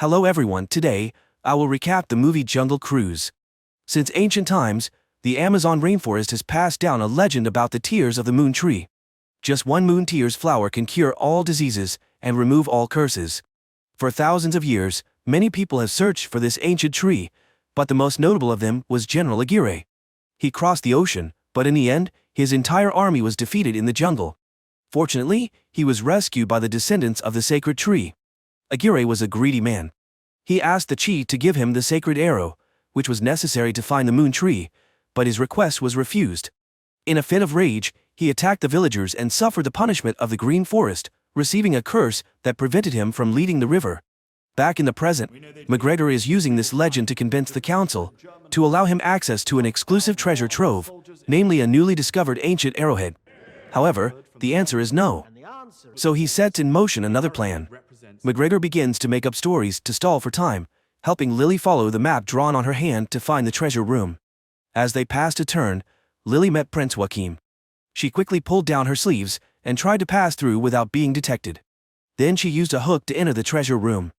Hello everyone, today, I will recap the movie Jungle Cruise. Since ancient times, the Amazon rainforest has passed down a legend about the tears of the moon tree. Just one moon tears flower can cure all diseases and remove all curses. For thousands of years, many people have searched for this ancient tree, but the most notable of them was General Aguirre. He crossed the ocean, but in the end, his entire army was defeated in the jungle. Fortunately, he was rescued by the descendants of the sacred tree. Aguirre was a greedy man. He asked the chief to give him the sacred arrow, which was necessary to find the moon tree, but his request was refused. In a fit of rage, he attacked the villagers and suffered the punishment of the green forest, receiving a curse that prevented him from leading the river. Back in the present, McGregor is using this legend to convince the council to allow him access to an exclusive treasure trove, namely a newly discovered ancient arrowhead. However, the answer is no. So he sets in motion another plan. McGregor begins to make up stories to stall for time, helping Lily follow the map drawn on her hand to find the treasure room. As they passed a turn, Lily met Prince Joachim. She quickly pulled down her sleeves and tried to pass through without being detected. Then she used a hook to enter the treasure room.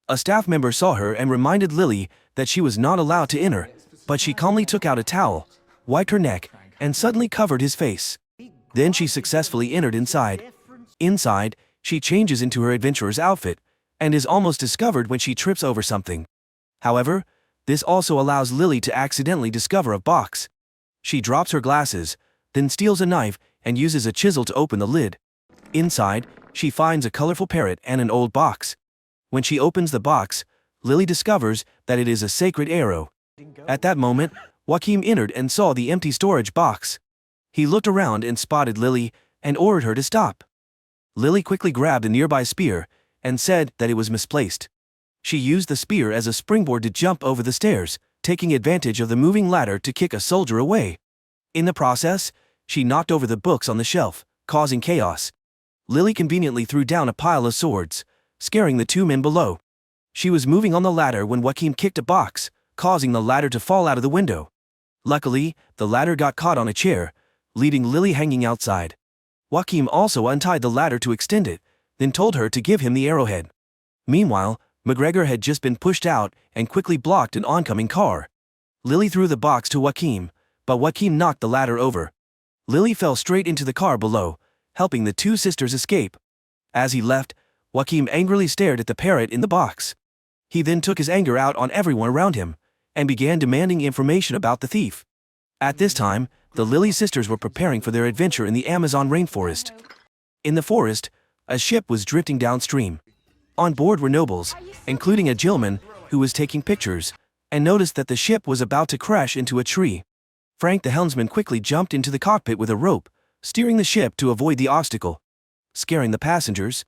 A staff member saw her and reminded Lily that she was not allowed to enter, but she calmly took out a towel, wiped her neck, and suddenly covered his face. Then she successfully entered inside. Inside, she changes into her adventurer's outfit, and is almost discovered when she trips over something. However, this also allows Lily to accidentally discover a box. She drops her glasses, then steals a knife and uses a chisel to open the lid. Inside, she finds a colorful parrot and an old box. When she opens the box, Lily discovers that it is a sacred arrow. At that moment, Joachim entered and saw the empty storage box. He looked around and spotted Lily and ordered her to stop. Lily quickly grabbed a nearby spear and said that it was misplaced. She used the spear as a springboard to jump over the stairs, taking advantage of the moving ladder to kick a soldier away. In the process, she knocked over the books on the shelf, causing chaos. Lily conveniently threw down a pile of swords, scaring the two men below. She was moving on the ladder when Joachim kicked a box, causing the ladder to fall out of the window. Luckily, the ladder got caught on a chair, leaving Lily hanging outside. Joachim also untied the ladder to extend it, then told her to give him the arrowhead. Meanwhile, McGregor had just been pushed out and quickly blocked an oncoming car. Lily threw the box to Joachim, but Joachim knocked the ladder over. Lily fell straight into the car below, helping the two sisters escape. As he left, Joachim angrily stared at the parrot in the box. He then took his anger out on everyone around him, and began demanding information about the thief. At this time, the Lily sisters were preparing for their adventure in the Amazon rainforest. In the forest, a ship was drifting downstream. On board were nobles, including a gentleman who was taking pictures, and noticed that the ship was about to crash into a tree. Frank the helmsman quickly jumped into the cockpit with a rope, steering the ship to avoid the obstacle. Scaring the passengers,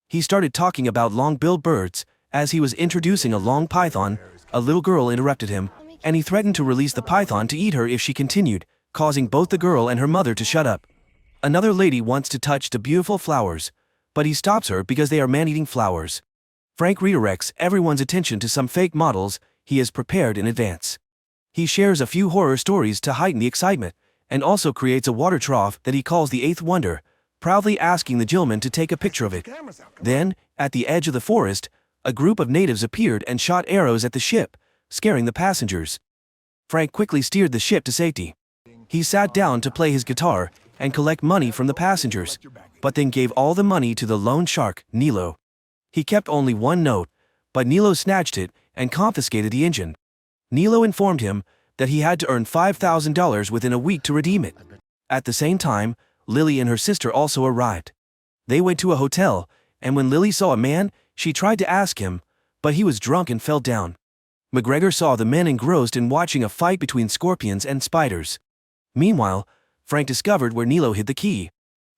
he started talking about long-billed birds. As he was introducing a long python, a little girl interrupted him, and he threatened to release the python to eat her if she continued, causing both the girl and her mother to shut up. Another lady wants to touch the beautiful flowers, but he stops her because they are man-eating flowers. Frank redirects everyone's attention to some fake models he has prepared in advance. He shares a few horror stories to heighten the excitement, and also creates a water trough that he calls the Eighth Wonder, proudly asking the gentleman to take a picture of it. Then, at the edge of the forest, a group of natives appeared and shot arrows at the ship, scaring the passengers. Frank quickly steered the ship to safety. He sat down to play his guitar and collect money from the passengers, but then gave all the money to the loan shark, Nilo. He kept only one note, but Nilo snatched it and confiscated the engine. Nilo informed him that he had to earn $5,000 within a week to redeem it. At the same time, Lily and her sister also arrived. They went to a hotel, and when Lily saw a man, she tried to ask him, but he was drunk and fell down. McGregor saw the men engrossed in watching a fight between scorpions and spiders. Meanwhile, Frank discovered where Nilo hid the key.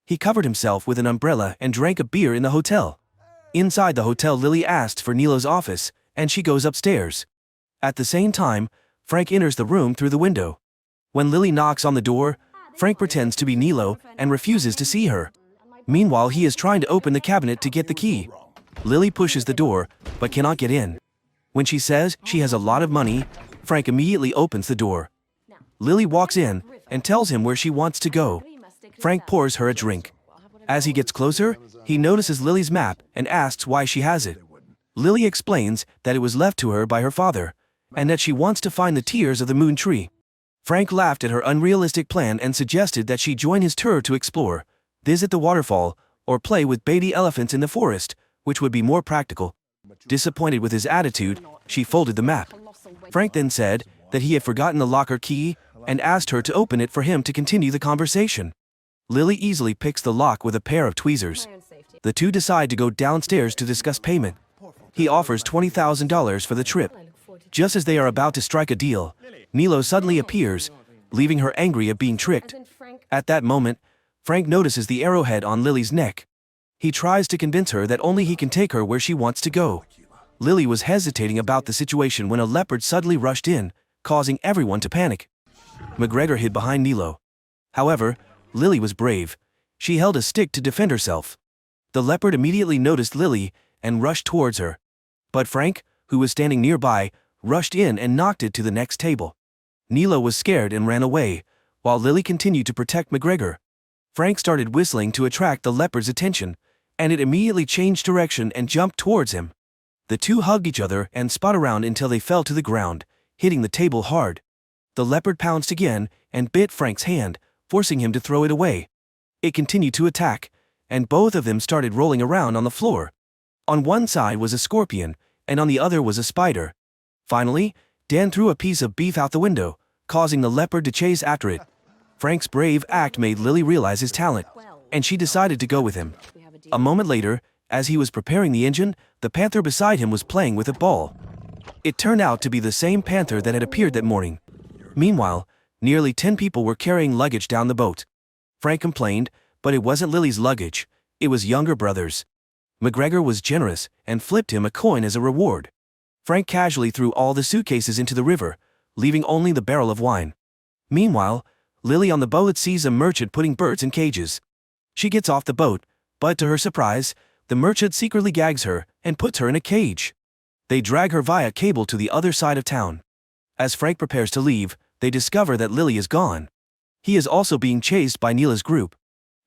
He covered himself with an umbrella and drank a beer in the hotel. Inside the hotel, Lily asks for Nilo's office, and she goes upstairs. At the same time, Frank enters the room through the window. When Lily knocks on the door, Frank pretends to be Nilo and refuses to see her. Meanwhile, he is trying to open the cabinet to get the key. Lily pushes the door, but cannot get in. When she says she has a lot of money, Frank immediately opens the door. Lily walks in and tells him where she wants to go. Frank pours her a drink. As he gets closer, he notices Lily's map and asks why she has it. Lily explains that it was left to her by her father, and that she wants to find the tears of the moon tree. Frank laughed at her unrealistic plan and suggested that she join his tour to explore, visit the waterfall, or play with baby elephants in the forest, which would be more practical. Disappointed with his attitude, she folded the map. Frank then said that he had forgotten the locker key and asked her to open it for him to continue the conversation. Lily easily picks the lock with a pair of tweezers. The two decide to go downstairs to discuss payment. He offers $20,000 for the trip. Just as they are about to strike a deal, Nilo suddenly appears, leaving her angry at being tricked. At that moment, Frank notices the arrowhead on Lily's neck. He tries to convince her that only he can take her where she wants to go. Lily was hesitating about the situation when a leopard suddenly rushed in, causing everyone to panic. McGregor hid behind Nilo. However, Lily was brave. She held a stick to defend herself. The leopard immediately noticed Lily and rushed towards her. But Frank, who was standing nearby, rushed in and knocked it to the next table. Nilo was scared and ran away, while Lily continued to protect McGregor. Frank started whistling to attract the leopard's attention, and it immediately changed direction and jumped towards him. The two hugged each other and spun around until they fell to the ground, hitting the table hard. The leopard pounced again and bit Frank's hand, forcing him to throw it away. It continued to attack, and both of them started rolling around on the floor. On one side was a scorpion, and on the other was a spider. Finally, Dan threw a piece of beef out the window, causing the leopard to chase after it. Frank's brave act made Lily realize his talent, and she decided to go with him. A moment later, as he was preparing the engine, the panther beside him was playing with a ball. It turned out to be the same panther that had appeared that morning. Meanwhile, nearly 10 people were carrying luggage down the boat. Frank complained, but it wasn't Lily's luggage, it was younger brother's. McGregor was generous and flipped him a coin as a reward. Frank casually threw all the suitcases into the river, leaving only the barrel of wine. Meanwhile, Lily on the boat sees a merchant putting birds in cages. She gets off the boat, but to her surprise, the merchant secretly gags her and puts her in a cage. They drag her via cable to the other side of town. As Frank prepares to leave, they discover that Lily is gone. He is also being chased by Neela's group.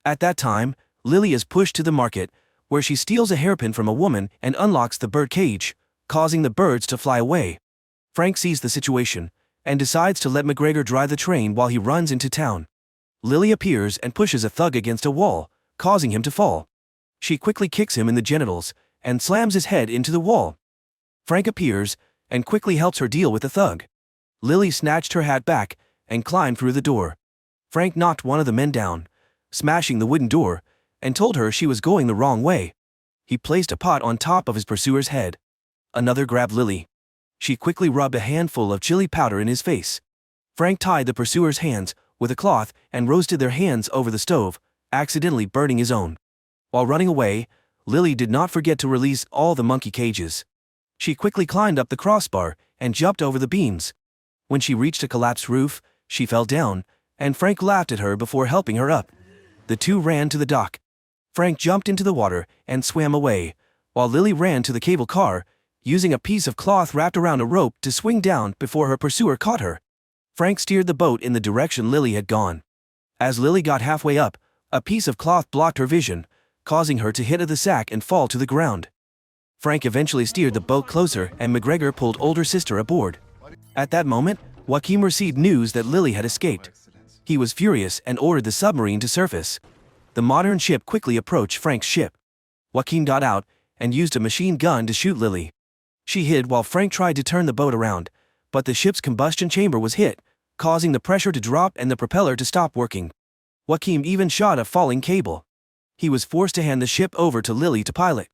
At that time, Lily is pushed to the market, where she steals a hairpin from a woman and unlocks the bird cage, causing the birds to fly away. Frank sees the situation and decides to let McGregor drive the train while he runs into town. Lily appears and pushes a thug against a wall, causing him to fall. She quickly kicks him in the genitals and slams his head into the wall. Frank appears and quickly helps her deal with the thug. Lily snatched her hat back and climbed through the door. Frank knocked one of the men down, smashing the wooden door, and told her she was going the wrong way. He placed a pot on top of his pursuer's head. Another grabbed Lily. She quickly rubbed a handful of chili powder in his face. Frank tied the pursuer's hands with a cloth and roasted their hands over the stove, accidentally burning his own. While running away, Lily did not forget to release all the monkey cages. She quickly climbed up the crossbar and jumped over the beams. When she reached a collapsed roof, she fell down, and Frank laughed at her before helping her up. The two ran to the dock. Frank jumped into the water and swam away, while Lily ran to the cable car, using a piece of cloth wrapped around a rope to swing down before her pursuer caught her. Frank steered the boat in the direction Lily had gone. As Lily got halfway up, a piece of cloth blocked her vision, causing her to hit the sack and fall to the ground. Frank eventually steered the boat closer and McGregor pulled older sister aboard. At that moment, Joaquin received news that Lily had escaped. He was furious and ordered the submarine to surface. The modern ship quickly approached Frank's ship. Joaquin got out and used a machine gun to shoot Lily. She hid while Frank tried to turn the boat around, but the ship's combustion chamber was hit, causing the pressure to drop and the propeller to stop working. Joaquin even shot a falling cable. He was forced to hand the ship over to Lily to pilot.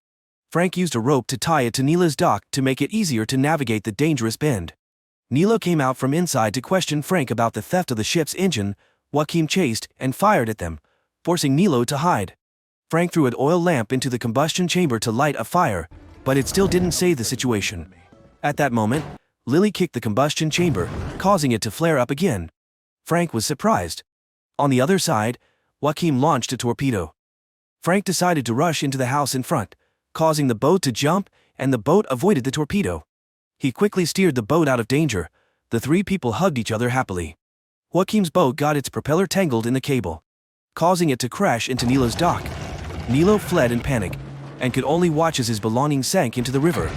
Frank used a rope to tie it to Neela's dock to make it easier to navigate the dangerous bend. Neela came out from inside to question Frank about the theft of the ship's engine. Joaquin chased and fired at them, forcing Neela to hide. Frank threw an oil lamp into the combustion chamber to light a fire, but it still didn't save the situation. At that moment, Lily kicked the combustion chamber, causing it to flare up again. Frank was surprised. On the other side, Joaquin launched a torpedo. Frank decided to rush into the house in front, causing the boat to jump, and the boat avoided the torpedo. He quickly steered the boat out of danger. The three people hugged each other happily. Joaquin's boat got its propeller tangled in the cable, causing it to crash into Neela's dock. Neela fled in panic. and could only watch as his belongings sank into the river.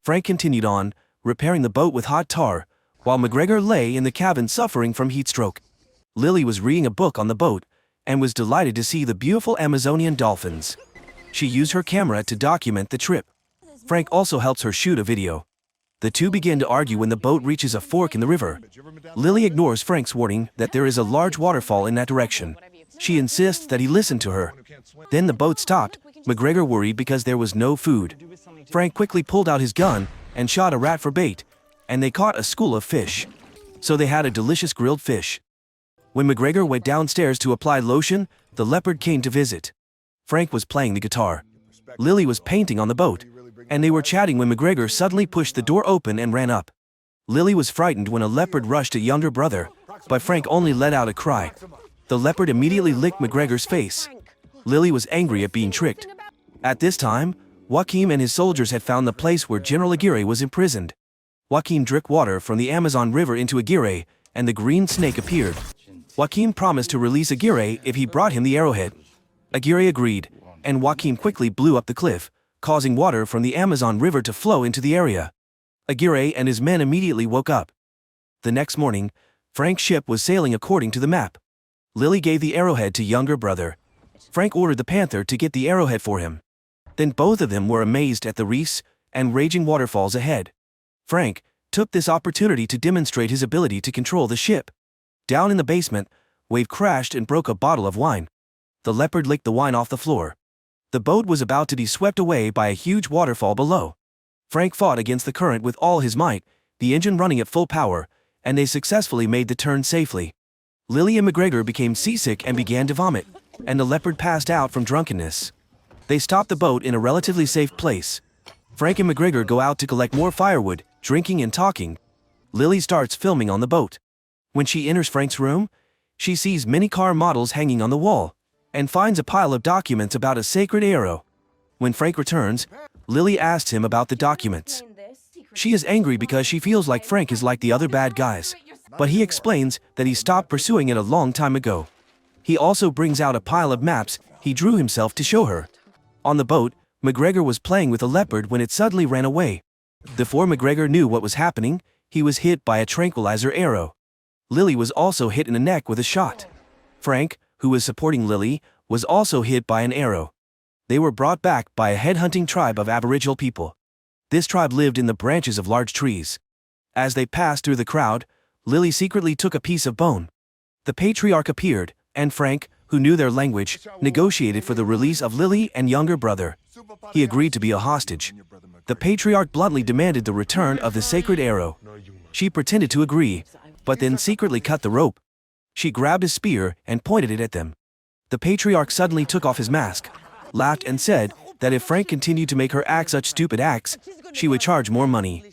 Frank continued on, repairing the boat with hot tar, while McGregor lay in the cabin suffering from heat stroke. Lily was reading a book on the boat, and was delighted to see the beautiful Amazonian dolphins. She used her camera to document the trip. Frank also helps her shoot a video. The two begin to argue when the boat reaches a fork in the river. Lily ignores Frank's warning that there is a large waterfall in that direction. She insists that he listen to her. Then the boat stopped, McGregor worried because there was no food. Frank quickly pulled out his gun and shot a rat for bait, and they caught a school of fish. So they had a delicious grilled fish. When McGregor went downstairs to apply lotion, the leopard came to visit. Frank was playing the guitar. Lily was painting on the boat, and they were chatting when McGregor suddenly pushed the door open and ran up. Lily was frightened when a leopard rushed a younger brother, but Frank only let out a cry. The leopard immediately licked McGregor's face. Lily was angry at being tricked. At this time, Joaquim and his soldiers had found the place where General Aguirre was imprisoned. Joaquim drank water from the Amazon River into Aguirre, and the green snake appeared. Joaquim promised to release Aguirre if he brought him the arrowhead. Aguirre agreed, and Joaquim quickly blew up the cliff, causing water from the Amazon River to flow into the area. Aguirre and his men immediately woke up. The next morning, Frank's ship was sailing according to the map. Lily gave the arrowhead to younger brother. Frank ordered the panther to get the arrowhead for him. Then both of them were amazed at the reefs and raging waterfalls ahead. Frank took this opportunity to demonstrate his ability to control the ship. Down in the basement, Wave crashed and broke a bottle of wine. The leopard licked the wine off the floor. The boat was about to be swept away by a huge waterfall below. Frank fought against the current with all his might, the engine running at full power, and they successfully made the turn safely. Lily and McGregor became seasick and began to vomit, and the leopard passed out from drunkenness. They stopped the boat in a relatively safe place. Frank and McGregor go out to collect more firewood, drinking and talking. Lily starts filming on the boat. When she enters Frank's room, she sees many car models hanging on the wall, and finds a pile of documents about a sacred arrow. When Frank returns, Lily asks him about the documents. She is angry because she feels like Frank is like the other bad guys, but he explains that he stopped pursuing it a long time ago. He also brings out a pile of maps he drew himself to show her. On the boat, McGregor was playing with a leopard when it suddenly ran away. Before McGregor knew what was happening, he was hit by a tranquilizer arrow. Lily was also hit in the neck with a shot. Frank, who was supporting Lily, was also hit by an arrow. They were brought back by a headhunting tribe of Aboriginal people. This tribe lived in the branches of large trees. As they passed through the crowd, Lily secretly took a piece of bone. The patriarch appeared, and Frank, who knew their language, negotiated for the release of Lily and younger brother. He agreed to be a hostage. The patriarch bluntly demanded the return of the sacred arrow. She pretended to agree, but then secretly cut the rope. She grabbed a spear and pointed it at them. The patriarch suddenly took off his mask, laughed and said that if Frank continued to make her act such stupid acts, she would charge more money.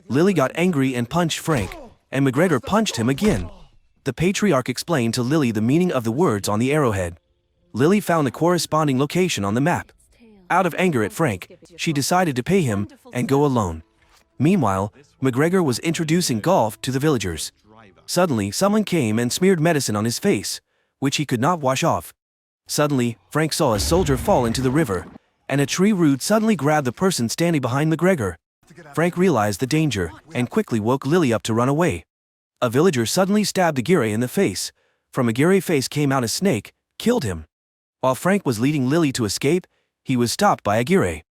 Lily got angry and punched Frank, and McGregor punched him again. The patriarch explained to Lily the meaning of the words on the arrowhead. Lily found the corresponding location on the map. Out of anger at Frank, she decided to pay him and go alone. Meanwhile, McGregor was introducing golf to the villagers. Suddenly, someone came and smeared medicine on his face, which he could not wash off. Suddenly, Frank saw a soldier fall into the river, and a tree root suddenly grabbed the person standing behind McGregor. Frank realized the danger and quickly woke Lily up to run away. A villager suddenly stabbed Aguirre in the face. From Aguirre's face came out a snake, killed him. While Frank was leading Lily to escape, he was stopped by Aguirre.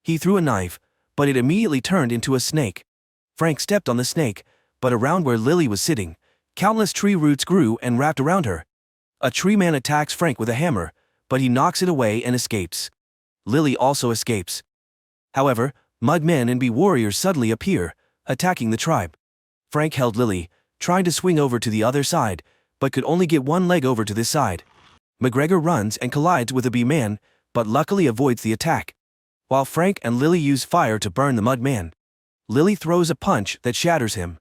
He threw a knife, but it immediately turned into a snake. Frank stepped on the snake, but around where Lily was sitting, countless tree roots grew and wrapped around her. A tree man attacks Frank with a hammer, but he knocks it away and escapes. Lily also escapes. However, mudmen and bee warriors suddenly appear, attacking the tribe. Frank held Lily, trying to swing over to the other side, but could only get one leg over to this side. McGregor runs and collides with a bee man, but luckily avoids the attack. While Frank and Lily use fire to burn the mudman, Lily throws a punch that shatters him.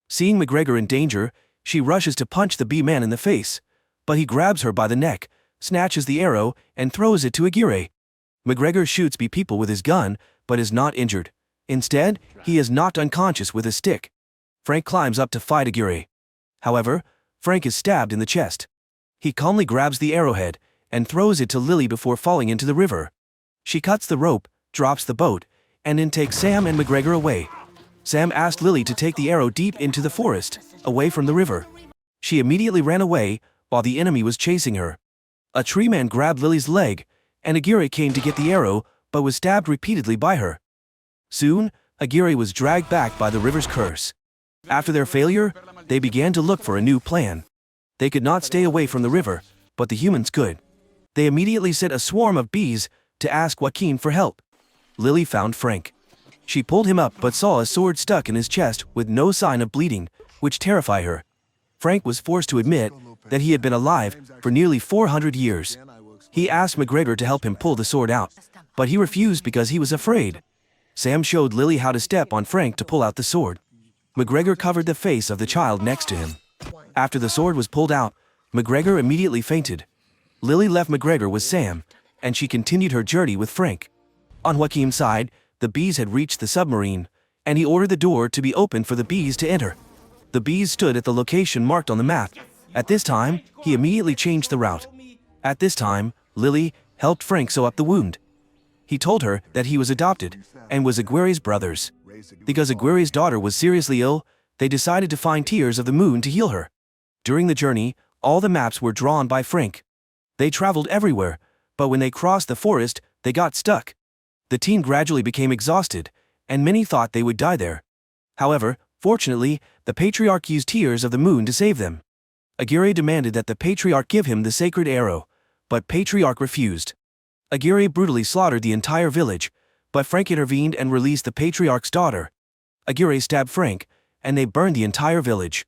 Seeing McGregor in danger, she rushes to punch the bee man in the face, but he grabs her by the neck, snatches the arrow, and throws it to Aguirre. McGregor shoots bee people with his gun, but is not injured. Instead, he is knocked unconscious with a stick. Frank climbs up to fight Aguirre. However, Frank is stabbed in the chest. He calmly grabs the arrowhead and throws it to Lily before falling into the river. She cuts the rope, drops the boat, and then takes Sam and McGregor away. Sam asked Lily to take the arrow deep into the forest, away from the river. She immediately ran away, while the enemy was chasing her. A tree man grabbed Lily's leg, and Aguirre came to get the arrow, but was stabbed repeatedly by her. Soon, Aguirre was dragged back by the river's curse. After their failure, they began to look for a new plan. They could not stay away from the river, but the humans could. They immediately sent a swarm of bees to ask Joaquin for help. Lily found Frank. She pulled him up but saw a sword stuck in his chest with no sign of bleeding, which terrified her. Frank was forced to admit that he had been alive for nearly 400 years. He asked McGregor to help him pull the sword out, but he refused because he was afraid. Sam showed Lily how to step on Frank to pull out the sword. McGregor covered the face of the child next to him. After the sword was pulled out, McGregor immediately fainted. Lily left McGregor with Sam, and she continued her journey with Frank. On Joaquin's side, the bees had reached the submarine, and he ordered the door to be opened for the bees to enter. The bees stood at the location marked on the map. At this time, he immediately changed the route. At this time, Lily helped Frank sew up the wound. He told her that he was adopted and was Aguirre's brother's. Because Aguirre's daughter was seriously ill, they decided to find Tears of the Moon to heal her. During the journey, all the maps were drawn by Frank. They traveled everywhere, but when they crossed the forest, they got stuck. The team gradually became exhausted, and many thought they would die there. However, fortunately, the Patriarch used Tears of the Moon to save them. Aguirre demanded that the Patriarch give him the sacred arrow, but Patriarch refused. Aguirre brutally slaughtered the entire village, but Frank intervened and released the Patriarch's daughter. Aguirre stabbed Frank, and they burned the entire village.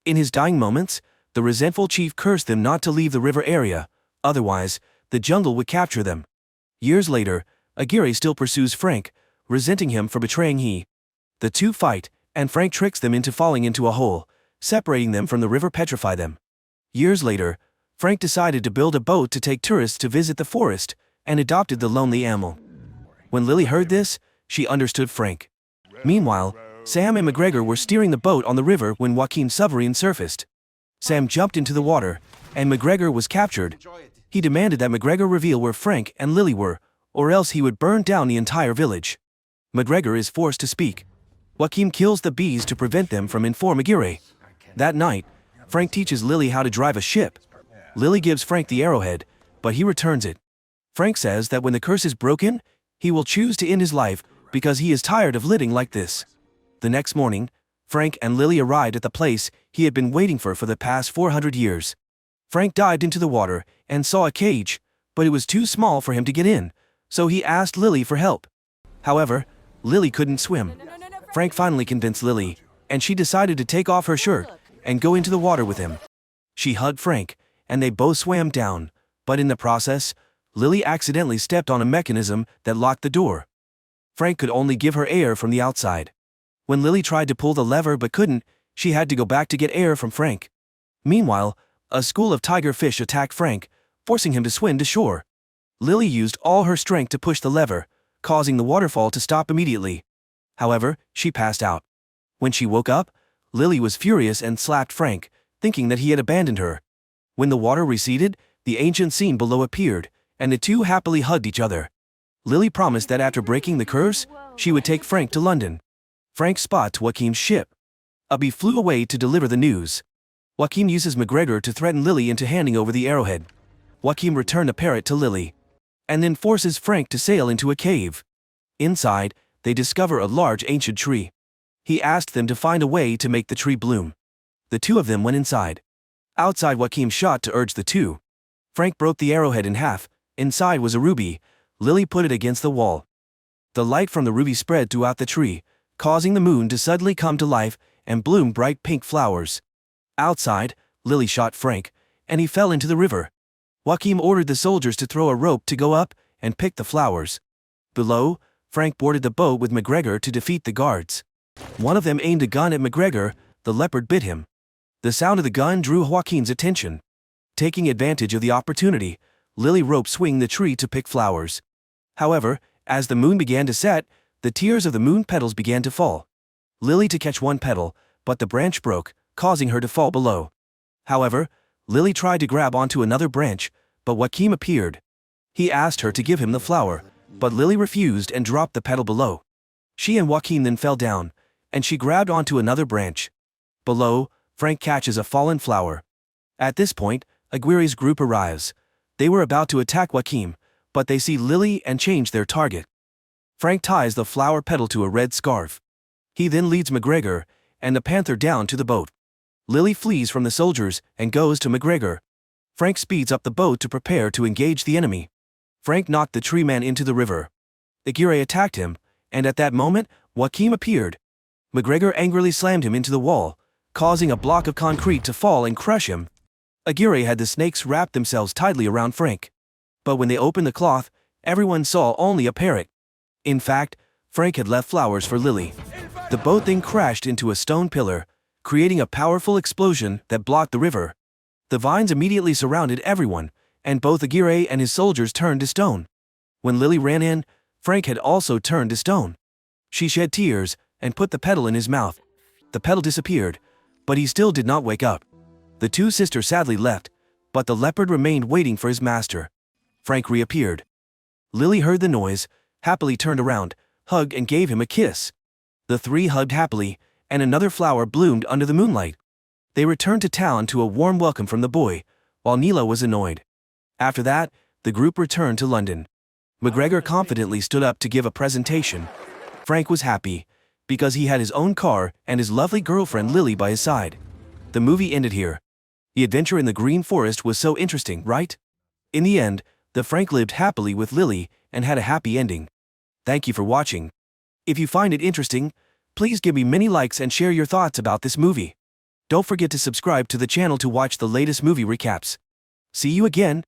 In his dying moments, the resentful chief cursed them not to leave the river area, otherwise, the jungle would capture them. Years later, Aguirre still pursues Frank, resenting him for betraying he. The two fight, and Frank tricks them into falling into a hole, separating them from the river petrify them. Years later, Frank decided to build a boat to take tourists to visit the forest, and adopted the lonely animal. When Lily heard this, she understood Frank. Meanwhile, Sam and McGregor were steering the boat on the river when Joaquin's submarine surfaced. Sam jumped into the water, and McGregor was captured. He demanded that McGregor reveal where Frank and Lily were, or else he would burn down the entire village. McGregor is forced to speak. Joaquin kills the bees to prevent them from informing Aguirre. That night, Frank teaches Lily how to drive a ship. Lily gives Frank the arrowhead, but he returns it. Frank says that when the curse is broken, he will choose to end his life because he is tired of living like this. The next morning, Frank and Lily arrived at the place he had been waiting for the past 400 years. Frank dived into the water and saw a cage, but it was too small for him to get in, so he asked Lily for help. However, Lily couldn't swim. Frank finally convinced Lily, and she decided to take off her shirt and go into the water with him. She hugged Frank, and they both swam down, but in the process, Lily accidentally stepped on a mechanism that locked the door. Frank could only give her air from the outside. When Lily tried to pull the lever but couldn't, she had to go back to get air from Frank. Meanwhile, a school of tiger fish attacked Frank, forcing him to swim to shore. Lily used all her strength to push the lever, causing the waterfall to stop immediately. However, she passed out. When she woke up, Lily was furious and slapped Frank, thinking that he had abandoned her. When the water receded, the ancient scene below appeared, and the two happily hugged each other. Lily promised that after breaking the curse, she would take Frank to London. Frank spots Joaquin's ship. A bee flew away to deliver the news. Joaquin uses McGregor to threaten Lily into handing over the arrowhead. Joaquin returned a parrot to Lily, and then forces Frank to sail into a cave. Inside, they discover a large ancient tree. He asked them to find a way to make the tree bloom. The two of them went inside. Outside, Joaquin shot to urge the two. Frank broke the arrowhead in half. Inside was a ruby. Lily put it against the wall. The light from the ruby spread throughout the tree, causing the moon to suddenly come to life and bloom bright pink flowers. Outside, Lily shot Frank, and he fell into the river. Joaquin ordered the soldiers to throw a rope to go up and pick the flowers. Below, Frank boarded the boat with McGregor to defeat the guards. One of them aimed a gun at McGregor. The leopard bit him. The sound of the gun drew Joaquin's attention. Taking advantage of the opportunity, Lily rope swung the tree to pick flowers. However, as the moon began to set, the tears of the moon petals began to fall. Lily to catch one petal, but the branch broke, causing her to fall below. However, Lily tried to grab onto another branch, but Joaquin appeared. He asked her to give him the flower, But Lily refused and dropped the petal below. She and Joaquin then fell down, and she grabbed onto another branch. Below, Frank catches a fallen flower. At this point, Aguirre's group arrives. They were about to attack Joaquin, but they see Lily and change their target. Frank ties the flower petal to a red scarf. He then leads McGregor and the panther down to the boat. Lily flees from the soldiers and goes to McGregor. Frank speeds up the boat to prepare to engage the enemy. Frank knocked the tree man into the river. Aguirre attacked him, and at that moment, Joaquin appeared. McGregor angrily slammed him into the wall, causing a block of concrete to fall and crush him. Aguirre had the snakes wrap themselves tightly around Frank. But when they opened the cloth, everyone saw only a parrot. In fact, Frank had left flowers for Lily. The boat then crashed into a stone pillar, creating a powerful explosion that blocked the river. The vines immediately surrounded everyone, and both Aguirre and his soldiers turned to stone. When Lily ran in, Frank had also turned to stone. She shed tears and put the petal in his mouth. The petal disappeared, but he still did not wake up. The two sisters sadly left, but the leopard remained waiting for his master. Frank reappeared. Lily heard the noise, happily turned around, hugged and gave him a kiss. The three hugged happily, and another flower bloomed under the moonlight. They returned to town to a warm welcome from the boy, while Neela was annoyed. After that, the group returned to London. McGregor confidently stood up to give a presentation. Frank was happy, because he had his own car and his lovely girlfriend Lily by his side. The movie ended here. The adventure in the Green Forest was so interesting, right? In the end, the Frank lived happily with Lily and had a happy ending. Thank you for watching. If you find it interesting, please give me many likes and share your thoughts about this movie. Don't forget to subscribe to the channel to watch the latest movie recaps. See you again.